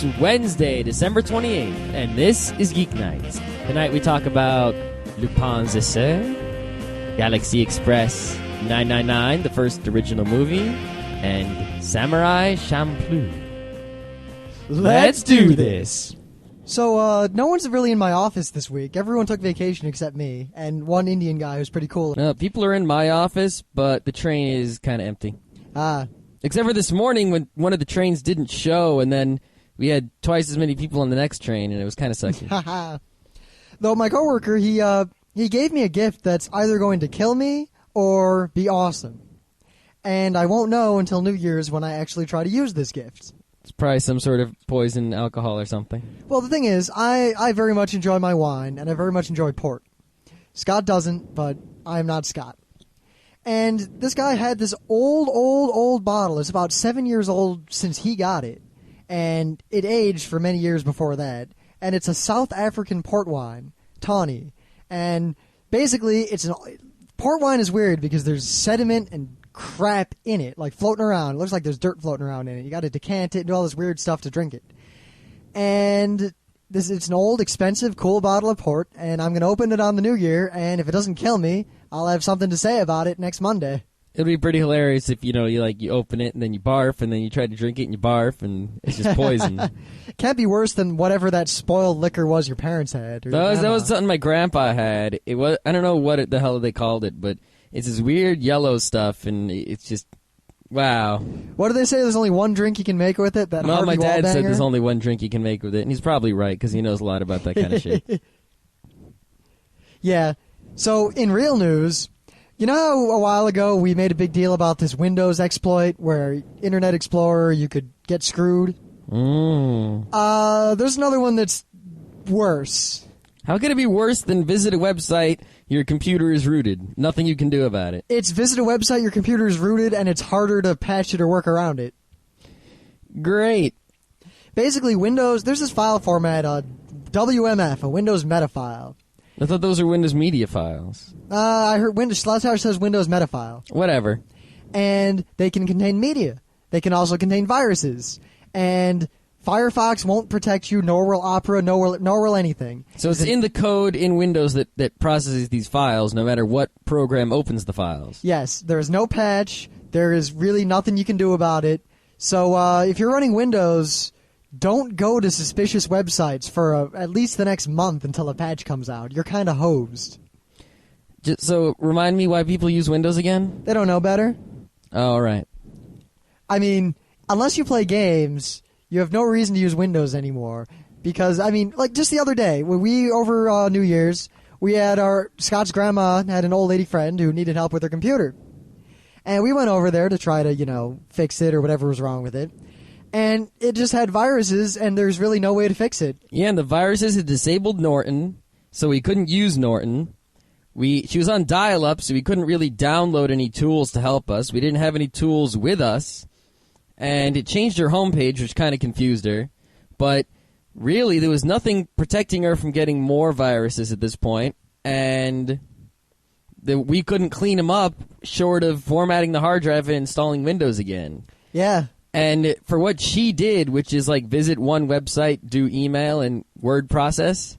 It's Wednesday, December 28th, and this is Geeknights. Tonight we talk about Lupin III, Galaxy Express 999, the first original movie, and Samurai Champloo. Let's do this! So, no one's really in my office this week. Everyone took vacation except me, and one Indian guy who's pretty cool. People are in my office, but the train is kind of empty. Except for this morning when one of the trains didn't show, and then we had twice as many people on the next train, and it was kind of sucky. Though my coworker, he gave me a gift that's either going to kill me or be awesome. And I won't know until New Year's when I actually try to use this gift. It's probably some sort of poison alcohol or something. Well, the thing is, I very much enjoy my wine, and I very much enjoy port. Scott doesn't, but I'm not Scott. And this guy had this old bottle. It's about 7 years old since he got it. And it aged for many years before that. And it's a South African port wine, tawny. And basically, port wine is weird because there's sediment and crap in it, like floating around. It looks like there's dirt floating around in it. You got to decant it and do all this weird stuff to drink it. And it's an old, expensive, cool bottle of port, and I'm going to open it on the New Year, and if it doesn't kill me, I'll have something to say about it next Monday. It'll be pretty hilarious if, you open it, and then you barf, and then you try to drink it, and you barf, and it's just poison. It can't be worse than whatever that spoiled liquor was your parents had. That was something my grandpa had. It was, I don't know what the hell they called it, but it's this weird yellow stuff, and it's just... Wow. What do they say? There's only one drink you can make with it? That no, my dad Wallbanger? said there's only one drink you can make with it, and he's probably right, because he knows a lot about that kind of shit. Yeah. So, in real news, you know how a while ago we made a big deal about this Windows exploit where Internet Explorer, you could get screwed? There's another one that's worse. How could it be worse than visit a website, your computer is rooted? Nothing you can do about it. It's visit a website, your computer is rooted, and it's harder to patch it or work around it. Great. Basically, Windows, there's this file format, WMF, a Windows meta file. I thought those were Windows media files. I heard Windows, last time it says Windows meta file. Whatever. And they can contain media. They can also contain viruses. And Firefox won't protect you, nor will Opera, nor will anything. So it's in the code in Windows that processes these files, no matter what program opens the files. Yes, there is no patch. There is really nothing you can do about it. So if you're running Windows, don't go to suspicious websites for at least the next month until a patch comes out. You're kind of hosed. So remind me why people use Windows again? They don't know better. Oh, all right. I mean, unless you play games... You have no reason to use Windows anymore because, like just the other day, when we, over New Year's, we had Scott's grandma had an old lady friend who needed help with her computer. And we went over there to try to, fix it or whatever was wrong with it. And it just had viruses and there's really no way to fix it. Yeah, and the viruses had disabled Norton, so we couldn't use Norton. She was on dial-up, so we couldn't really download any tools to help us. We didn't have any tools with us. And it changed her homepage, which kind of confused her. But really, there was nothing protecting her from getting more viruses at this point. And we couldn't clean them up short of formatting the hard drive and installing Windows again. Yeah. And for what she did, which is like visit one website, do email, and word process,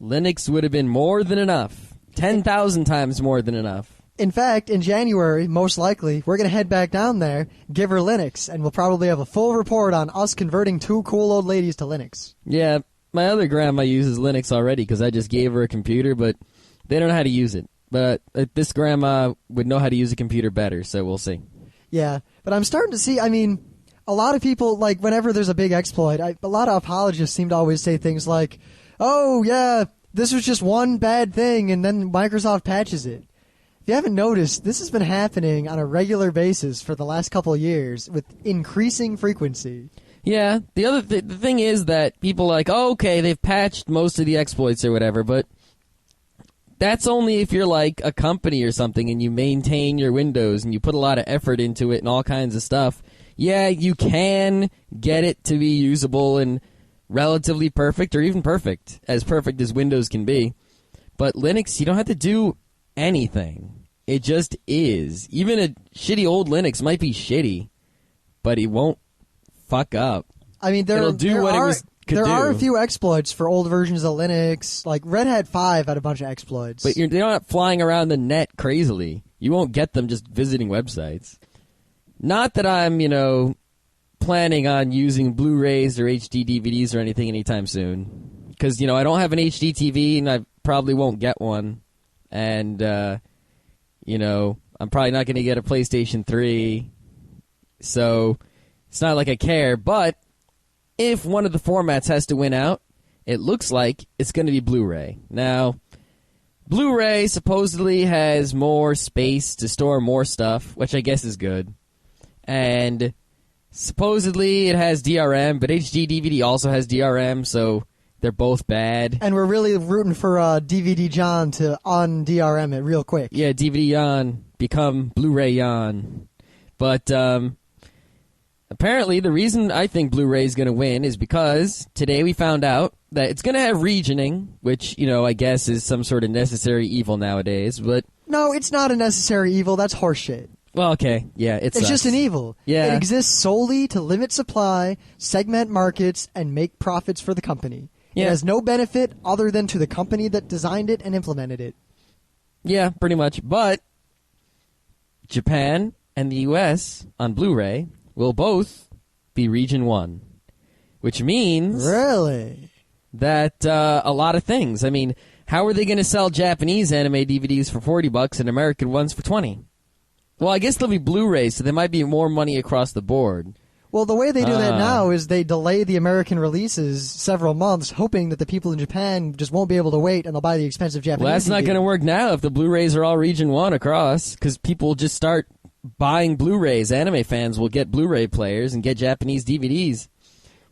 Linux would have been more than enough. 10,000 times more than enough. In fact, in January, most likely, we're going to head back down there, give her Linux, and we'll probably have a full report on us converting two cool old ladies to Linux. Yeah, my other grandma uses Linux already because I just gave her a computer, but they don't know how to use it. But this grandma would know how to use a computer better, so we'll see. Yeah, but I'm starting to see, a lot of people, like, whenever there's a big exploit, a lot of apologists seem to always say things like, oh, yeah, this was just one bad thing, and then Microsoft patches it. If you haven't noticed, this has been happening on a regular basis for the last couple of years with increasing frequency. Yeah, the thing is that people are like, oh, okay, they've patched most of the exploits or whatever, but that's only if you're like a company or something and you maintain your Windows and you put a lot of effort into it and all kinds of stuff. Yeah, you can get it to be usable and relatively perfect or even perfect as Windows can be. But Linux, you don't have to do anything. It just is. Even a shitty old Linux might be shitty, but it won't fuck up. I mean, it'll do what it could do. There are a few exploits for old versions of Linux. Like Red Hat 5 had a bunch of exploits. But they're not flying around the net crazily. You won't get them just visiting websites. Not that I'm, planning on using Blu-rays or HD DVDs or anything anytime soon. Because, I don't have an HD TV and I probably won't get one. And, I'm probably not going to get a PlayStation 3. So it's not like I care. But if one of the formats has to win out, it looks like it's going to be Blu-ray. Now, Blu-ray supposedly has more space to store more stuff, which I guess is good. And supposedly it has DRM, but HD DVD also has DRM, so they're both bad. And we're really rooting for DVD John to un-DRM it real quick. Yeah, DVD John, become Blu-ray John. But apparently the reason I think Blu-ray is going to win is because today we found out that it's going to have regioning, which, I guess is some sort of necessary evil nowadays, but... No, it's not a necessary evil. That's horseshit. Well, okay. Yeah, it's just an evil. Yeah. It exists solely to limit supply, segment markets, and make profits for the company. Yeah. It has no benefit other than to the company that designed it and implemented it. Yeah, pretty much. But Japan and the U.S. on Blu-ray will both be Region 1, which means... Really? That a lot of things. I mean, how are they going to sell Japanese anime DVDs for $40 and American ones for $20? Well, I guess they'll be Blu-rays, so there might be more money across the board. Well, the way they do that now is they delay the American releases several months, hoping that the people in Japan just won't be able to wait and they'll buy the expensive Japanese Well, that's not going to work now if the Blu-rays are all Region 1 across, because people will just start buying Blu-rays. Anime fans will get Blu-ray players and get Japanese DVDs.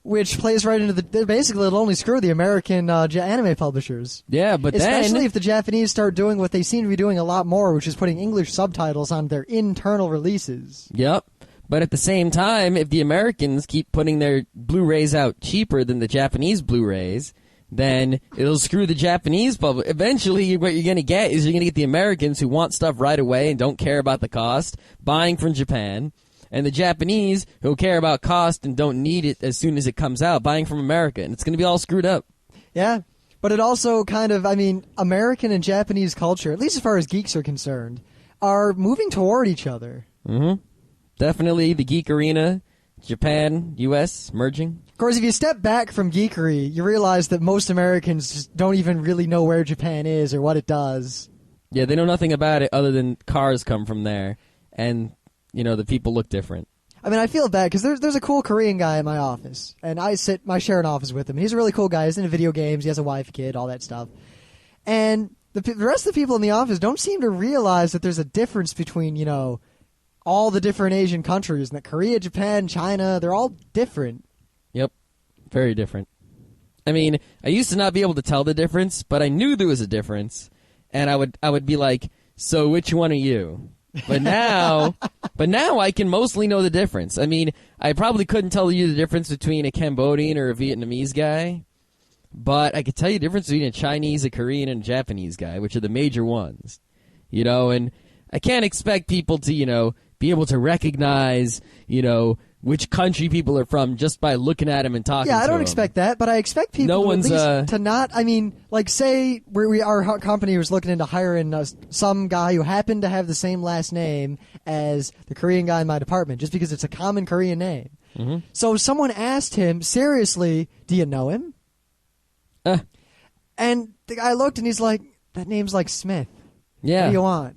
Which plays right into the... Basically, it'll only screw the American anime publishers. Yeah, but Especially if the Japanese start doing what they seem to be doing a lot more, which is putting English subtitles on their internal releases. Yep. But at the same time, if the Americans keep putting their Blu-rays out cheaper than the Japanese Blu-rays, then it'll screw the Japanese public. Eventually, what you're going to get is you're going to get the Americans who want stuff right away and don't care about the cost, buying from Japan, and the Japanese who care about cost and don't need it as soon as it comes out, buying from America. And it's going to be all screwed up. Yeah. But it also kind of, American and Japanese culture, at least as far as geeks are concerned, are moving toward each other. Mm-hmm. Definitely the geek arena, Japan, U.S., merging. Of course, if you step back from geekery, you realize that most Americans just don't even really know where Japan is or what it does. Yeah, they know nothing about it other than cars come from there. And... the people look different. I feel bad because there's a cool Korean guy in my office, and I share an office with him. He's a really cool guy. He's into video games. He has a wife, a kid, all that stuff. And the rest of the people in the office don't seem to realize that there's a difference between, all the different Asian countries. And that Korea, Japan, China, they're all different. Yep. Very different. I used to not be able to tell the difference, but I knew there was a difference. And I would be like, so which one are you? But now I can mostly know the difference. I probably couldn't tell you the difference between a Cambodian or a Vietnamese guy, but I could tell you the difference between a Chinese, a Korean, and a Japanese guy, which are the major ones. And I can't expect people to, be able to recognize, which country people are from just by looking at them and talking to them. Yeah, I don't expect that, but I expect people to not, say our company was looking into hiring some guy who happened to have the same last name as the Korean guy in my department, just because it's a common Korean name. Mm-hmm. So someone asked him, seriously, do you know him? And the guy looked and he's like, that name's like Smith. Yeah. What do you want?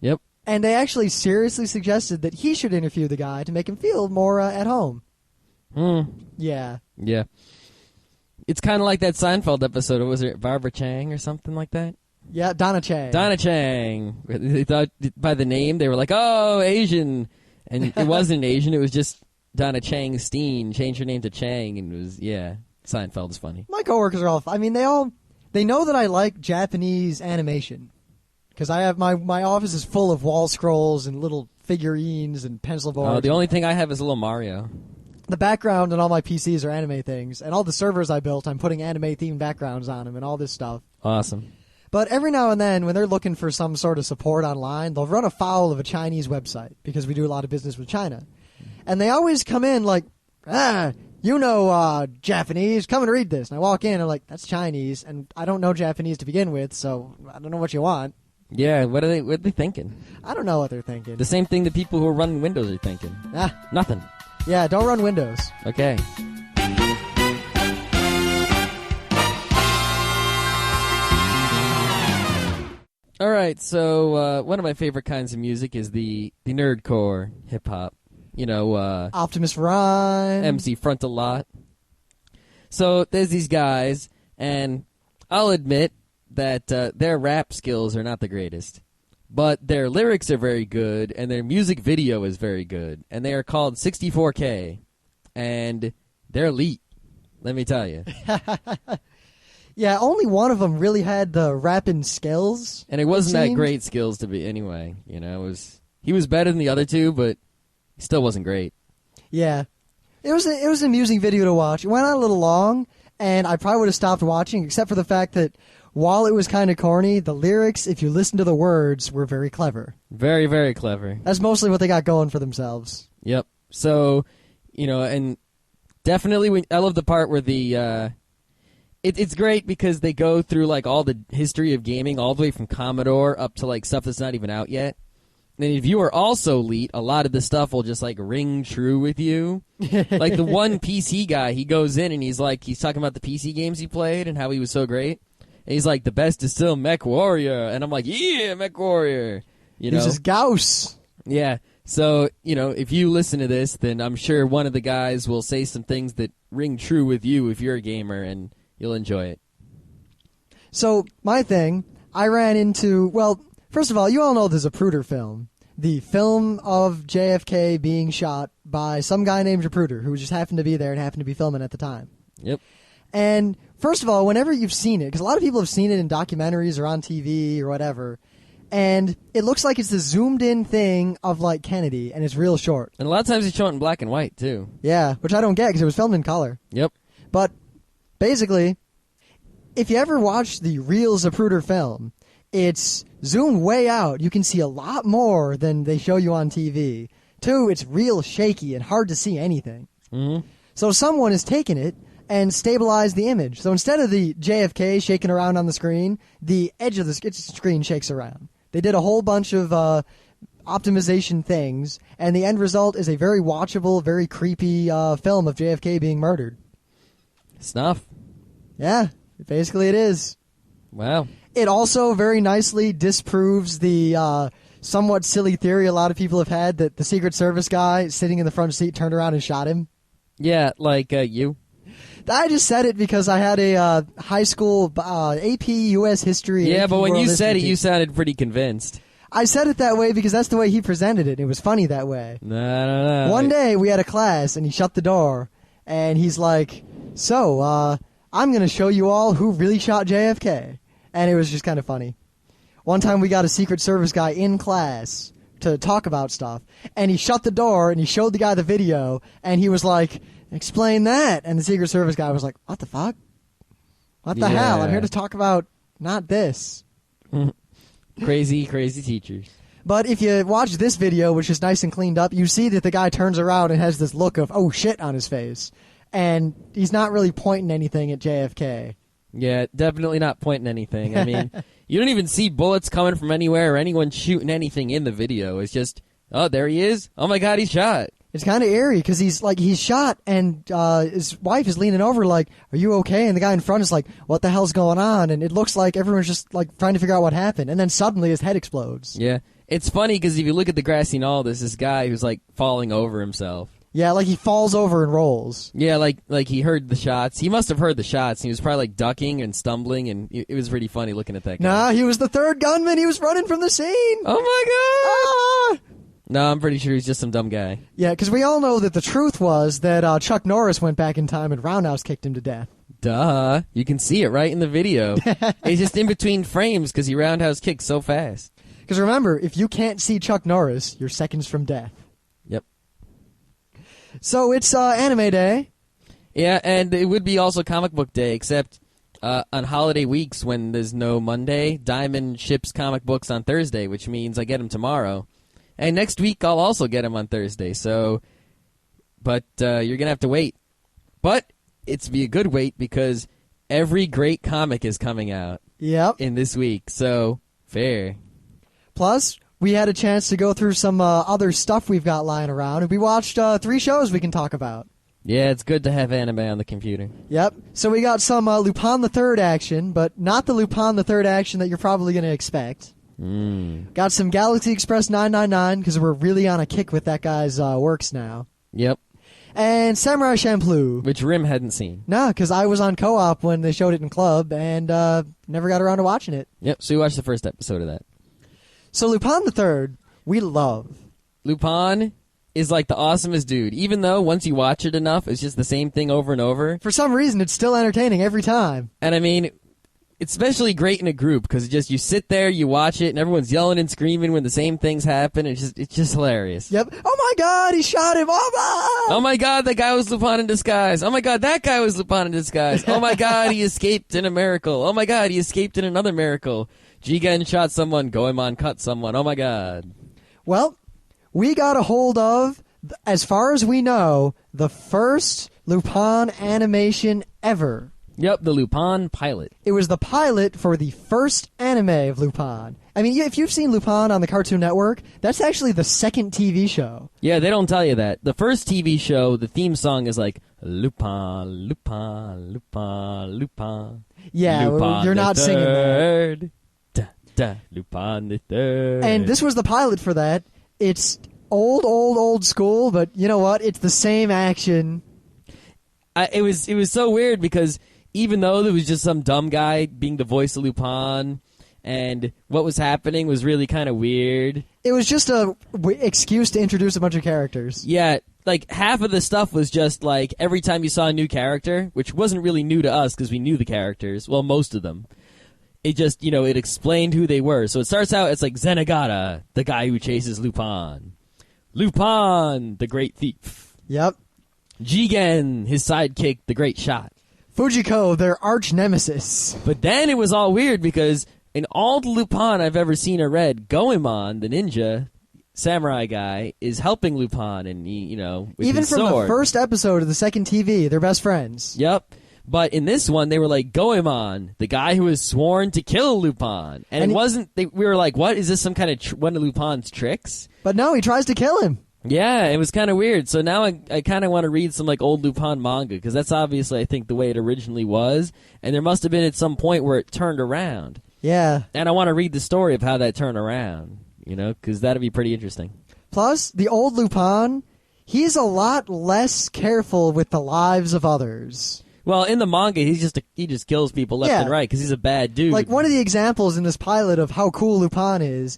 Yep. And they actually seriously suggested that he should interview the guy to make him feel more at home. Yeah. Yeah. It's kind of like that Seinfeld episode. Was it Barbara Chang or something like that? Yeah, Donna Chang. Donna Chang. They thought by the name, they were like, oh, Asian. And it wasn't Asian. It was just Donna Chang Steen. Changed her name to Chang. And it was, Seinfeld is funny. My coworkers are all, they know that I like Japanese animation. Because I have my office is full of wall scrolls and little figurines and pencil boards. The only thing I have is a little Mario. The background on all my PCs are anime things, and all the servers I built, I'm putting anime-themed backgrounds on them and all this stuff. Awesome. But every now and then, when they're looking for some sort of support online, they'll run afoul of a Chinese website, because we do a lot of business with China. And they always come in like, you know Japanese, come and read this. And I walk in, and I'm like, that's Chinese, and I don't know Japanese to begin with, so I don't know what you want. Yeah, what are they thinking? I don't know what they're thinking. The same thing the people who are running Windows are thinking. Nothing. Yeah, don't run Windows. Okay. All right, so one of my favorite kinds of music is the nerdcore hip-hop. You know, Optimus Prime. MC Front-A-Lot. So there's these guys, and I'll admit that their rap skills are not the greatest. But their lyrics are very good, and their music video is very good. And they are called 64K. And they're elite, let me tell you. Yeah, only one of them really had the rapping skills. And it wasn't that great skills to be anyway. You know, he was better than the other two, but he still wasn't great. Yeah. It was an amusing video to watch. It went on a little long, and I probably would have stopped watching, except for the fact that while it was kind of corny, the lyrics, if you listen to the words, were very clever. Very, very clever. That's mostly what they got going for themselves. Yep. So, you know, and definitely I love the part where it's great because they go through like all the history of gaming all the way from Commodore up to like stuff that's not even out yet. And if you are also elite, a lot of the stuff will just like ring true with you. Like the one PC guy, he goes in and he's talking about the PC games he played and how he was so great. And he's like, the best is still Mech Warrior. And I'm like, yeah, Mech Warrior. You know? This is Gauss. Yeah. So, you know, if you listen to this, then I'm sure one of the guys will say some things that ring true with you if you're a gamer, and you'll enjoy it. So, my thing, I ran into, well, first of all, you all know the Zapruder film. The film of JFK being shot by some guy named Zapruder, who just happened to be there and happened to be filming at the time. Yep. And, first of all, whenever you've seen it, because a lot of people have seen it in documentaries or on TV or whatever, and it looks like it's the zoomed-in thing of, like, Kennedy, and it's real short. And a lot of times they show it in black and white, too. Yeah, which I don't get, because it was filmed in color. Yep. But, basically, if you ever watch the real Zapruder film, it's zoomed way out. You can see a lot more than they show you on TV. 2, it's real shaky and hard to see anything. Mm-hmm. So someone has taken it and stabilized the image. So instead of the JFK shaking around on the screen, the edge of the screen shakes around. They did a whole bunch of optimization things, and the end result is a very watchable, very creepy film of JFK being murdered. Snuff. Yeah, basically it is. Wow. It also very nicely disproves the somewhat silly theory a lot of people have had that the Secret Service guy sitting in the front seat turned around and shot him. Yeah, like you. I just said it because I had a high school AP U.S. history. Yeah, AP but when World you said it, History you sounded pretty convinced. I said it that way because that's the way he presented it. It was funny that way. No. One day we had a class and he shut the door and he's like, so, I'm going to show you all who really shot JFK. And it was just kind of funny. One time we got a Secret Service guy in class to talk about stuff, and he shut the door and he showed the guy the video, and he was like, explain that. And the Secret Service guy was like, what the fuck? What the hell? I'm here to talk about not this. Crazy teachers. But if you watch this video, which is nice and cleaned up, you see that the guy turns around and has this look of, oh shit, on his face. And he's not really pointing anything at JFK. Yeah, definitely not pointing anything. I mean, you don't even see bullets coming from anywhere or anyone shooting anything in the video. It's just, oh, there he is. Oh my God, he's shot. It's kind of eerie because he's shot and his wife is leaning over like, are you okay? And the guy in front is like, what the hell's going on? And it looks like everyone's just like trying to figure out what happened. And then suddenly his head explodes. Yeah. It's funny because if you look at the grassy knoll, there's this guy who's like falling over himself. Yeah, like he falls over and rolls. Yeah, like he heard the shots. He must have heard the shots. And he was probably like ducking and stumbling, and it was pretty funny looking at that guy. Nah, he was the third gunman. He was running from the scene. Oh my God! No, I'm pretty sure he's just some dumb guy. Yeah, because we all know that the truth was that Chuck Norris went back in time and roundhouse kicked him to death. Duh. You can see it right in the video. It's just in between frames because he roundhouse kicked so fast. Because remember, if you can't see Chuck Norris, you're seconds from death. Yep. So it's Anime Day. Yeah, and it would be also Comic Book Day, except on holiday weeks when there's no Monday, Diamond ships comic books on Thursday, which means I get them tomorrow. And next week I'll also get them on Thursday, so... But you're going to have to wait. But it's be a good wait because every great comic is coming out in this week. So, fair. Plus, we had a chance to go through some other stuff we've got lying around, and we watched 3 shows we can talk about. Yeah, it's good to have anime on the computer. Yep. So we got some Lupin III action, but not the Lupin III action that you're probably going to expect. Got some Galaxy Express 999, because we're really on a kick with that guy's works now. Yep. And Samurai Champloo. Which Rim hadn't seen. Nah, because I was on co-op when they showed it in club, and never got around to watching it. Yep, so we watched the first episode of that. So Lupin III, we love. Lupin is like the awesomest dude. Even though once you watch it enough, it's just the same thing over and over. For some reason, it's still entertaining every time. And I mean, it's especially great in a group because just you sit there, you watch it, and everyone's yelling and screaming when the same things happen. It's just hilarious. Yep. Oh my God, he shot him! Oh my God, that guy was Lupin in disguise. Oh my God, that guy was Lupin in disguise. Oh my God, he escaped in a miracle. Oh my God, he escaped in another miracle. Jigen shot someone. Goemon cut someone. Oh my God. Well, we got a hold of, as far as we know, the first Lupin animation ever. Yep, the Lupin pilot. It was the pilot for the first anime of Lupin. I mean, if you've seen Lupin on the Cartoon Network, that's actually the second TV show. Yeah, they don't tell you that. The first TV show, the theme song is like, Lupin, Lupin, Lupin, Lupin. Yeah, Lupin you're not singing that. Lupin the Third. And this was the pilot for that. It's old school, but you know what? It's the same action. It was so weird because even though there was just some dumb guy being the voice of Lupin, and what was happening was really kind of weird. It was just a excuse to introduce a bunch of characters. Yeah, like half of the stuff was just like every time you saw a new character, which wasn't really new to us because we knew the characters. Well, most of them. It just, it explained who they were. So it starts out, it's like Zenigata, the guy who chases Lupin. Lupin, the great thief. Yep. Jigen, his sidekick, the great shot. Fujiko, their arch nemesis. But then it was all weird because in all the Lupin I've ever seen or read, Goemon, the ninja, samurai guy, is helping Lupin and he, with even his from sword. the first episode of the second TV, they're best friends. Yep. But in this one, they were like, Goemon, the guy who was sworn to kill Lupin. And it wasn't, we were like, what? Is this some kind of one of Lupin's tricks? But no, he tries to kill him. Yeah, it was kind of weird. So now I kind of want to read some like old Lupin manga, because that's obviously, I think, the way it originally was. And there must have been at some point where it turned around. Yeah. And I want to read the story of how that turned around, because that'd be pretty interesting. Plus, the old Lupin, he's a lot less careful with the lives of others. Well, in the manga, he just kills people left and right because he's a bad dude. Like, one of the examples in this pilot of how cool Lupin is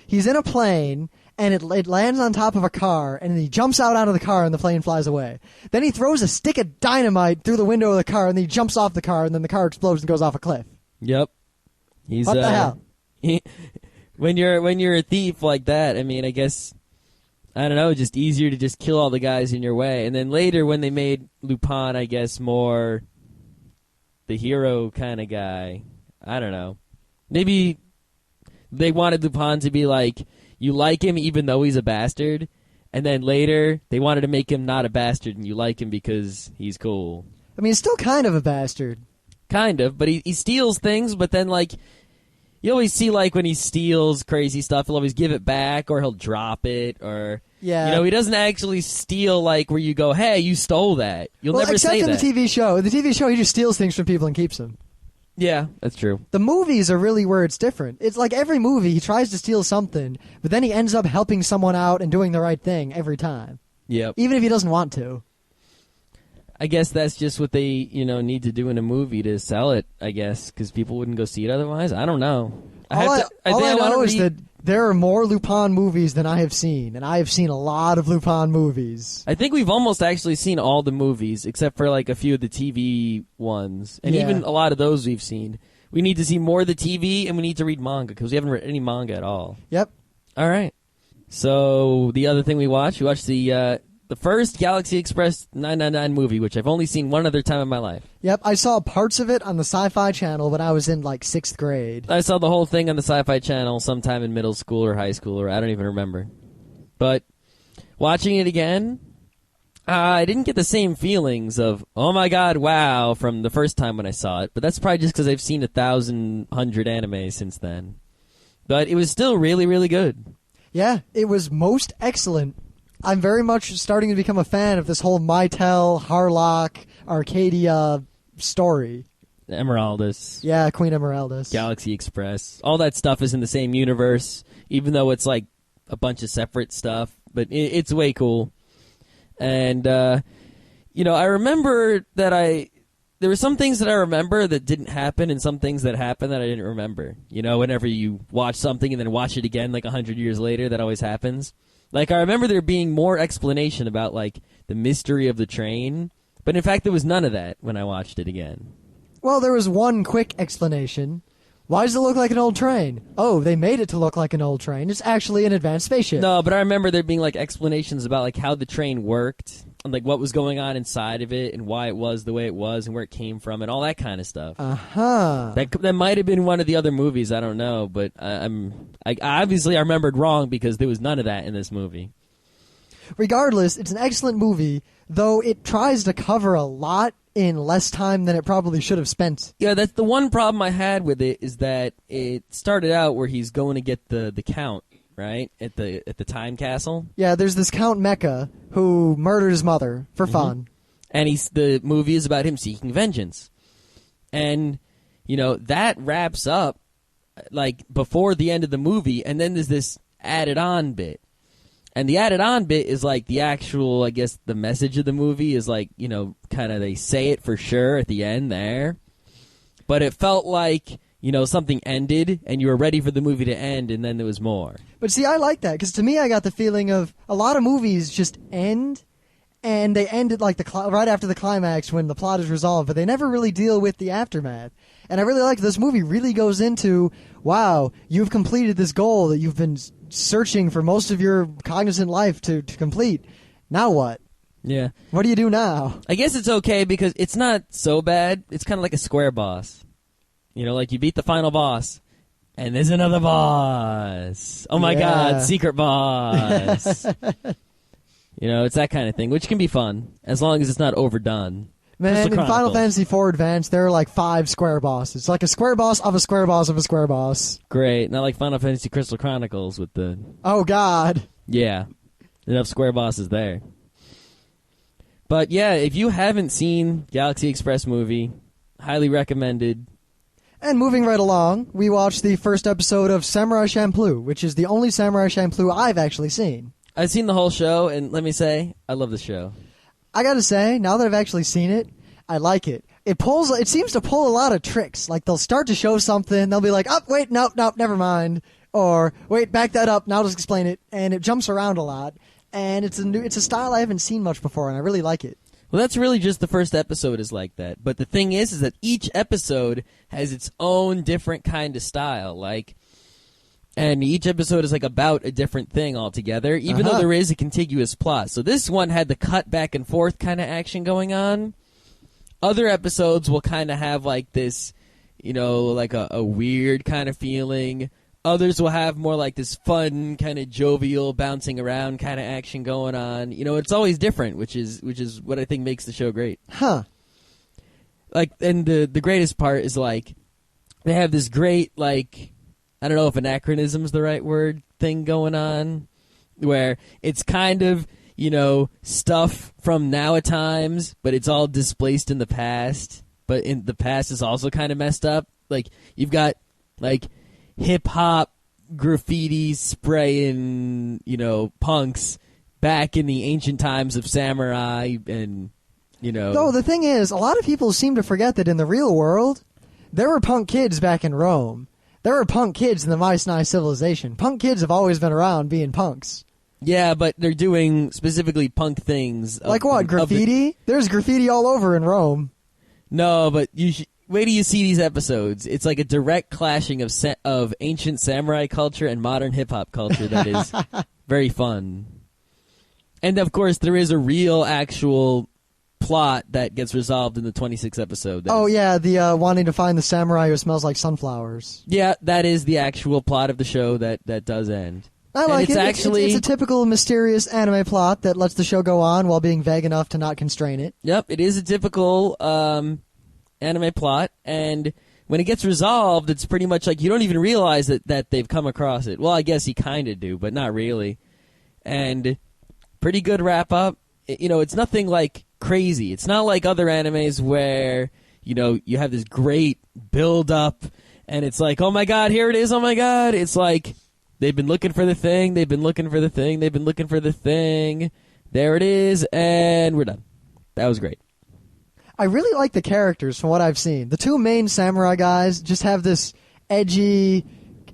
he's in a plane, and it lands on top of a car, and he jumps out onto the car, and the plane flies away. Then he throws a stick of dynamite through the window of the car, and then he jumps off the car, and then the car explodes and goes off a cliff. Yep. What the hell? When you're a thief like that, I mean, I guess, I don't know, just easier to just kill all the guys in your way. And then later when they made Lupin, I guess, more the hero kind of guy, I don't know. Maybe they wanted Lupin to be like, you like him even though he's a bastard, and then later they wanted to make him not a bastard and you like him because he's cool. I mean, he's still kind of a bastard. Kind of, but he steals things, but then, like, you always see, like, when he steals crazy stuff, he'll always give it back, or he'll drop it, or... Yeah. He doesn't actually steal, like, where you go, hey, you stole that. You'll never say that. Except in the TV show. In the TV show, he just steals things from people and keeps them. Yeah, that's true. The movies are really where it's different. It's like every movie, he tries to steal something, but then he ends up helping someone out and doing the right thing every time. Yep. Even if he doesn't want to. I guess that's just what they, need to do in a movie to sell it, I guess, because people wouldn't go see it otherwise. I don't know. All I know is that there are more Lupin movies than I have seen, and I have seen a lot of Lupin movies. I think we've almost actually seen all the movies, except for like a few of the TV ones, and even a lot of those we've seen. We need to see more of the TV, and we need to read manga, because we haven't read any manga at all. Yep. All right. So the other thing we watched the first Galaxy Express 999 movie, which I've only seen one other time in my life. Yep, I saw parts of it on the Sci-Fi Channel when I was in, like, 6th grade. I saw the whole thing on the Sci-Fi Channel sometime in middle school or high school, or I don't even remember. But watching it again, I didn't get the same feelings of, oh my god, wow, from the first time when I saw it, but that's probably just because I've seen 1,100 anime since then. But it was still really, really good. Yeah, it was most excellent. I'm very much starting to become a fan of this whole Mytel, Harlock, Arcadia story. Emeraldus. Yeah, Queen Emeraldus. Galaxy Express. All that stuff is in the same universe, even though it's like a bunch of separate stuff, but it's way cool. And, I remember that there were some things that I remember that didn't happen and some things that happened that I didn't remember. Whenever you watch something and then watch it again like 100 years later, that always happens. Like, I remember there being more explanation about, like, the mystery of the train, but in fact there was none of that when I watched it again. Well, there was one quick explanation. Why does it look like an old train? Oh, they made it to look like an old train. It's actually an advanced spaceship. No, but I remember there being, like, explanations about, like, how the train worked and, like, what was going on inside of it and why it was the way it was and where it came from and all that kind of stuff. Uh-huh. That might have been one of the other movies. I don't know, but I obviously I remembered wrong because there was none of that in this movie. Regardless, it's an excellent movie, though it tries to cover a lot in less time than it probably should have spent. Yeah, that's the one problem I had with it, is that it started out where he's going to get the count, right? At the time castle. Yeah, there's this Count Mecha who murdered his mother for fun. And the movie is about him seeking vengeance. And, that wraps up like before the end of the movie, and then there's this added on bit. And the added on bit is like the actual, I guess, the message of the movie is like, kind of they say it for sure at the end there. But it felt like, something ended and you were ready for the movie to end and then there was more. But see, I like that because to me I got the feeling of a lot of movies just end and they ended like right after the climax when the plot is resolved, but they never really deal with the aftermath. And I really like this movie really goes into, wow, you've completed this goal that you've been searching for most of your cognizant life to complete. Now what? Yeah. What do you do now? I guess it's okay because it's not so bad. It's kind of like a square boss. Like you beat the final boss, and there's another boss. Oh my god, secret boss. It's that kind of thing, which can be fun, as long as it's not overdone. Man, in Final Fantasy IV Advance, there are like 5 square bosses. Like a square boss of a square boss of a square boss. Great. Not like Final Fantasy Crystal Chronicles with the... Oh, God. Yeah. Enough square bosses there. But yeah, if you haven't seen Galaxy Express movie, highly recommended. And moving right along, we watched the first episode of Samurai Champloo, which is the only Samurai Champloo I've actually seen. I've seen the whole show, and let me say, I love the show. I gotta say, now that I've actually seen it, I like it. It seems to pull a lot of tricks. Like, they'll start to show something, they'll be like, oh, wait, nope, never mind. Or, wait, back that up, now just explain it. And it jumps around a lot. And it's a style I haven't seen much before, and I really like it. Well, that's really just the first episode is like that. But the thing is that each episode has its own different kind of style. And each episode is like about a different thing altogether, even though there is a contiguous plot. So this one had the cut back and forth kind of action going on. Other episodes will kind of have like this, like a weird kind of feeling. Others will have more like this fun, kind of jovial, bouncing around kind of action going on. It's always different, which is what I think makes the show great. Huh. Like, and the greatest part is like they have this great like. I don't know if anachronism is the right word thing going on, where it's kind of, stuff from now at times, but it's all displaced in the past. But in the past is also kind of messed up. Like, you've got, like, hip-hop graffiti spraying, punks back in the ancient times of samurai and, No, the thing is, a lot of people seem to forget that in the real world, there were punk kids back in Rome. There were punk kids in the Mycenae civilization. Punk kids have always been around being punks. Yeah, but they're doing specifically punk things. Like what, graffiti? There's graffiti all over in Rome. No, but wait till you see these episodes. It's like a direct clashing of ancient samurai culture and modern hip-hop culture that is very fun. And, of course, there is a real, actual plot that gets resolved in the 26th episode. The wanting to find the samurai who smells like sunflowers. Yeah, that is the actual plot of the show that does end. I like it's it. Actually, it's a typical mysterious anime plot that lets the show go on while being vague enough to not constrain it. Yep, it is a typical anime plot, and when it gets resolved, it's pretty much like you don't even realize that they've come across it. Well, I guess you kind of do, but not really. And pretty good wrap-up. It's nothing like crazy. It's not like other animes where, you have this great build-up, and it's like, oh my god, here it is, oh my god. It's like, they've been looking for the thing, they've been looking for the thing, they've been looking for the thing. There it is, and we're done. That was great. I really like the characters from what I've seen. The two main samurai guys just have this edgy,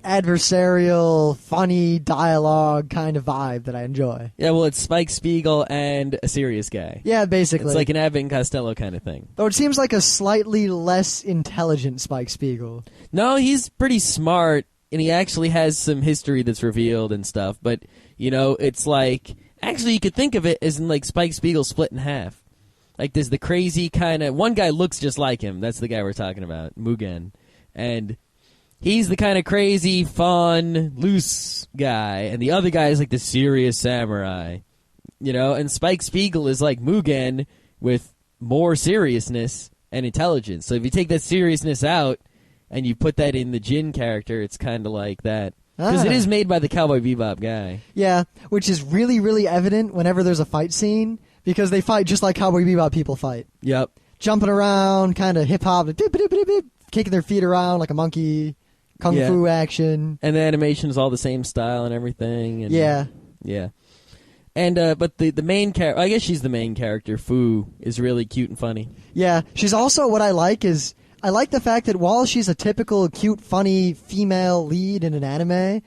adversarial, funny dialogue kind of vibe that I enjoy. Yeah, well, it's Spike Spiegel and a serious guy. Yeah, basically. It's like an Abbott and Costello kind of thing. Though it seems like a slightly less intelligent Spike Spiegel. No, he's pretty smart, and he actually has some history that's revealed and stuff. But, it's like... Actually, you could think of it as in, like, Spike Spiegel split in half. Like, there's the crazy kind of... One guy looks just like him. That's the guy we're talking about, Mugen. And... he's the kind of crazy, fun, loose guy, and the other guy is like the serious samurai, and Spike Spiegel is like Mugen with more seriousness and intelligence. So if you take that seriousness out and you put that in the Jin character, it's kind of like that. Because it is made by the Cowboy Bebop guy. Yeah, which is really, really evident whenever there's a fight scene, because they fight just like Cowboy Bebop people fight. Yep. Jumping around, kind of hip-hop, kicking their feet around like a monkey. Kung fu action. And the animation is all the same style and everything. And, yeah. And, but the main character, I guess she's the main character, Fu, is really cute and funny. Yeah. She's also, what I like is, I like the fact that while she's a typical cute, funny female lead in an anime,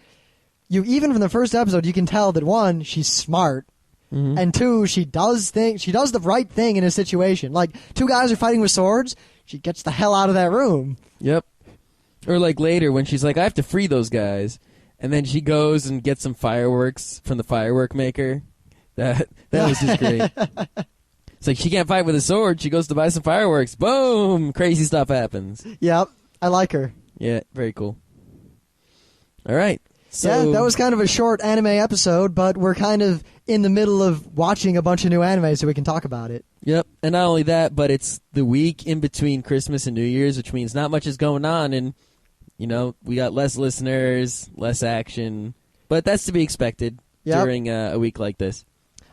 even from the first episode, you can tell that one, she's smart. Mm-hmm. And two, she does the right thing in a situation. Like, two guys are fighting with swords, she gets the hell out of that room. Yep. Or like later when she's like, I have to free those guys. And then she goes and gets some fireworks from the firework maker. That was just great. It's like she can't fight with a sword. She goes to buy some fireworks. Boom! Crazy stuff happens. Yep. I like her. Yeah, very cool. All right. So, yeah, that was kind of a short anime episode, but we're kind of in the middle of watching a bunch of new anime so we can talk about it. Yep, and not only that, but it's the week in between Christmas and New Year's, which means not much is going on, and, we got less listeners, less action, but that's to be expected during a week like this.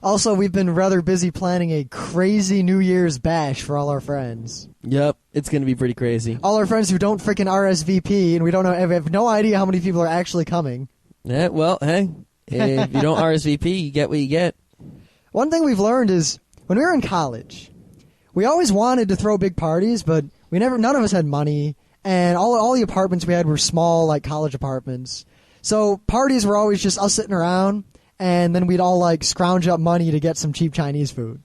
Also, we've been rather busy planning a crazy New Year's bash for all our friends. Yep, it's going to be pretty crazy. All our friends who don't freaking RSVP, and we have no idea how many people are actually coming. Yeah, well, hey, if you don't RSVP, you get what you get. One thing we've learned is, when we were in college, we always wanted to throw big parties, but none of us had money, and all the apartments we had were small, like college apartments. So parties were always just us sitting around, and then we'd all like scrounge up money to get some cheap Chinese food.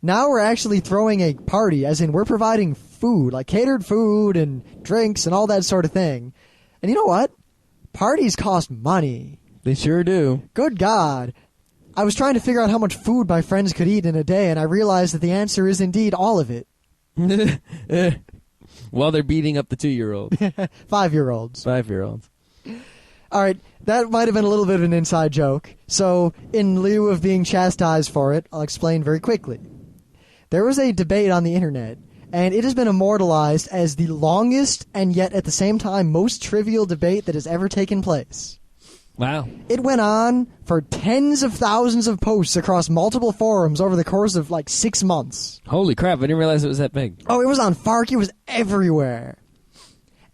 Now we're actually throwing a party, as in we're providing food, like catered food and drinks and all that sort of thing. And you know what? Parties cost money. They sure do. Good God. I was trying to figure out how much food my friends could eat in a day, and I realized that the answer is indeed all of it. While they're beating up the 2-year-olds. 5-year-olds. 5-year-olds. All right, that might have been a little bit of an inside joke. So, in lieu of being chastised for it, I'll explain very quickly. There was a debate on the internet, and it has been immortalized as the longest and yet at the same time most trivial debate that has ever taken place. Wow. It went on for tens of thousands of posts across multiple forums over the course of like 6 months. Holy crap, I didn't realize it was that big. Oh, it was on Fark, it was everywhere.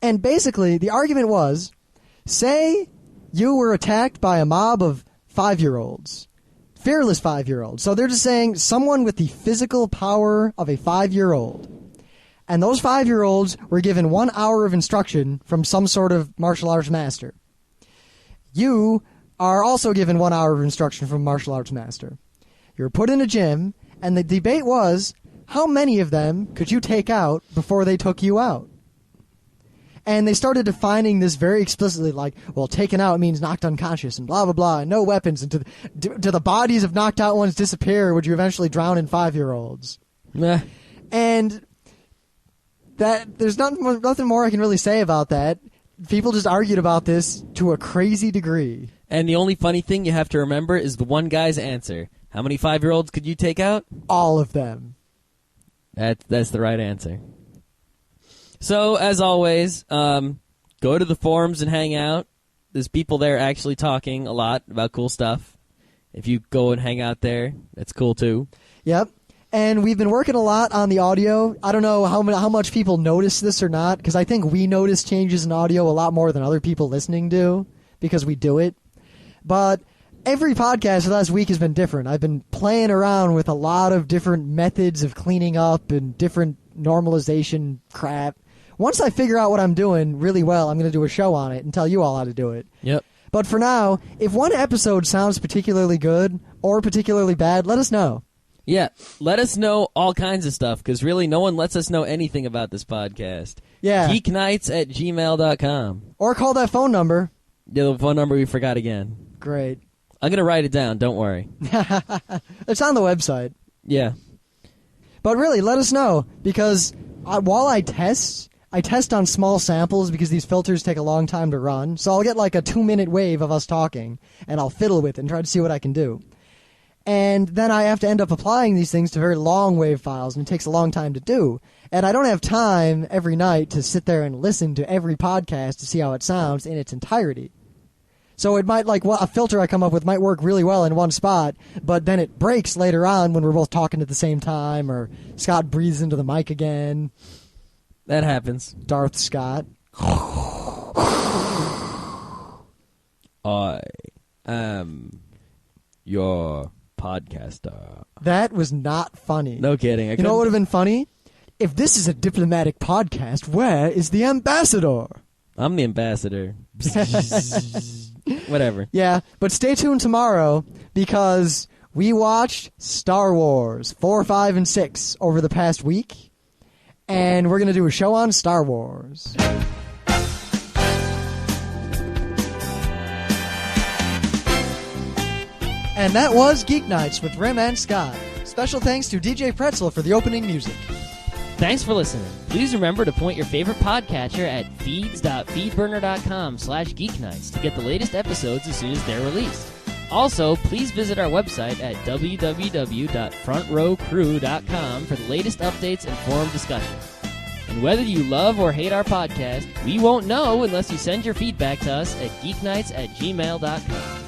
And basically, the argument was, say you were attacked by a mob of 5-year-olds. Fearless 5-year-olds. So they're just saying someone with the physical power of a 5-year-old. And those 5-year-olds were given 1 hour of instruction from some sort of martial arts master. You are also given 1 hour of instruction from a martial arts master. You're put in a gym, and the debate was, how many of them could you take out before they took you out? And they started defining this very explicitly, like, well, taken out means knocked unconscious, and blah, blah, blah, and no weapons, and do the bodies of knocked out ones disappear, would you eventually drown in 5-year-olds? Nah. And there's nothing more I can really say about that. People just argued about this to a crazy degree. And the only funny thing you have to remember is the one guy's answer. How many 5-year-olds could you take out? All of them. That's the right answer. So, as always, go to the forums and hang out. There's people there actually talking a lot about cool stuff. If you go and hang out there, that's cool too. Yep. And we've been working a lot on the audio. I don't know how much people notice this or not, because I think we notice changes in audio a lot more than other people listening do, because we do it. But every podcast last week has been different. I've been playing around with a lot of different methods of cleaning up and different normalization crap. Once I figure out what I'm doing really well, I'm going to do a show on it and tell you all how to do it. Yep. But for now, if one episode sounds particularly good or particularly bad, let us know. Yeah, let us know all kinds of stuff, because really no one lets us know anything about this podcast. Yeah. Geeknights@gmail.com. Or call that phone number. Yeah, the phone number we forgot again. Great. I'm going to write it down, don't worry. It's on the website. Yeah. But really, let us know, because while I test on small samples because these filters take a long time to run. So I'll get like a 2-minute wave of us talking, and I'll fiddle with it and try to see what I can do. And then I have to end up applying these things to very long wave files, and it takes a long time to do. And I don't have time every night to sit there and listen to every podcast to see how it sounds in its entirety. So it might, like, a filter I come up with might work really well in one spot, but then it breaks later on when we're both talking at the same time, or Scott breathes into the mic again. That happens. Darth Scott. I am your podcaster. That was not funny. No kidding. You know what would have been funny? If this is a diplomatic podcast, where is the ambassador? I'm the ambassador. Whatever. Yeah, but stay tuned tomorrow, because we watched Star Wars 4, 5, and 6 over the past week, and we're going to do a show on Star Wars. And that was Geeknights with Rim and Scott. Special thanks to DJ Pretzel for the opening music. Thanks for listening. Please remember to point your favorite podcatcher at feeds.feedburner.com/geeknights to get the latest episodes as soon as they're released. Also, please visit our website at www.frontrowcrew.com for the latest updates and forum discussion. And whether you love or hate our podcast, we won't know unless you send your feedback to us at geeknights@gmail.com.